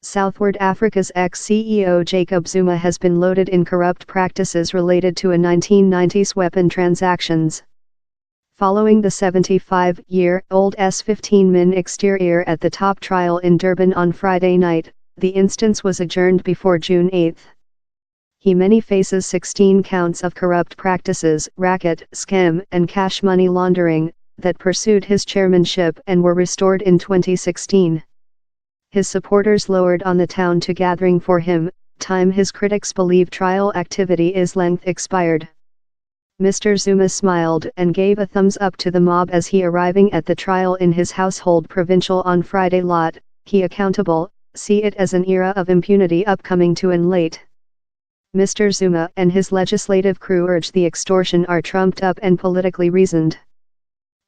Southward Africa's ex-CEO Jacob Zuma has been loaded in corrupt practices related to a 1990s weapon transactions. Following the 75-year-old S-15 Min exterior at the top trial in Durban on Friday night, the instance was adjourned before June 8. He many faces 16 counts of corrupt practices, racket, scam, and cash money laundering, that pursued his chairmanship and were restored in 2016. His supporters lowered on the town to gathering for him, time his critics believe trial activity is length expired. Mr. Zuma smiled and gave a thumbs up to the mob as he arriving at the trial in his household provincial on Friday lot, he accountable, see it as an era of impunity upcoming to an late. Mr. Zuma and his legislative crew urge the extortion are trumped up and politically reasoned.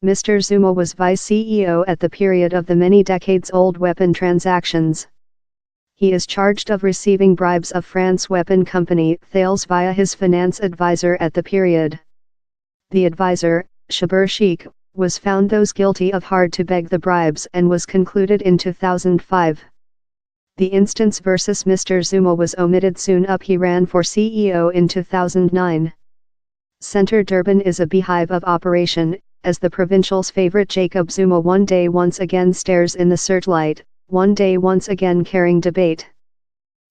Mr. Zuma was vice CEO at the period of the many decades-old weapon transactions. He is charged of receiving bribes of France weapon company Thales via his finance advisor at the period. The advisor, Shabir Sheikh, was found those guilty of hard to beg the bribes and was concluded in 2005. The instance versus Mr. Zuma was omitted soon up he ran for CEO in 2009. Centre Durban is a beehive of operation, as the provincial's favourite Jacob Zuma one day once again stares in the searchlight, one day once again carrying debate.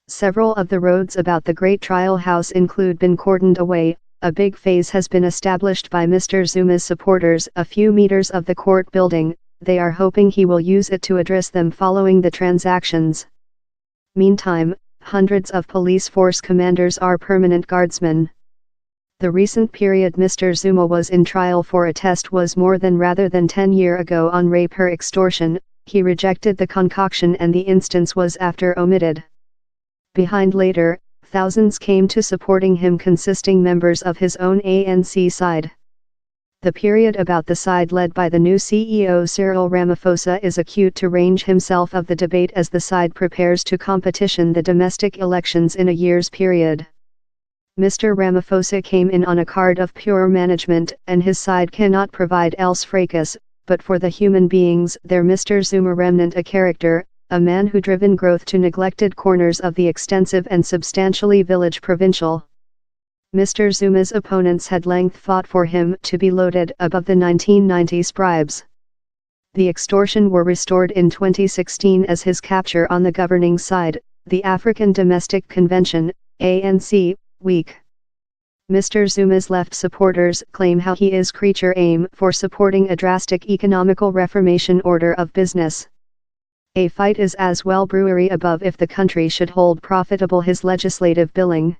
Several of the roads about the Great Trial House include been cordoned away, a big phase has been established by Mr. Zuma's supporters a few meters of the court building, they are hoping he will use it to address them following the transactions. Meantime, hundreds of police force commanders are permanent guardsmen. The recent period Mr. Zuma was in trial for a test was more than rather than 10 years ago on rape or extortion, he rejected the concoction and the instance was after omitted. Behind later, thousands came to supporting him consisting members of his own ANC side. The period about the side led by the new CEO Cyril Ramaphosa is acute to range himself of the debate as the side prepares to competition the domestic elections in a year's period. Mr. Ramaphosa came in on a card of pure management and his side cannot provide else fracas, but for the human beings there Mr. Zuma remnant a character, a man who driven growth to neglected corners of the extensive and substantially village provincial. Mr. Zuma's opponents had length fought for him to be loaded above the 1990s bribes. The extortion were restored in 2016 as his capture on the governing side, the African Domestic Convention, ANC, weak. Mr. Zuma's left supporters claim how he is creature aim for supporting a drastic economical reformation order of business. A fight is as well brewery above if the country should hold profitable his legislative billing.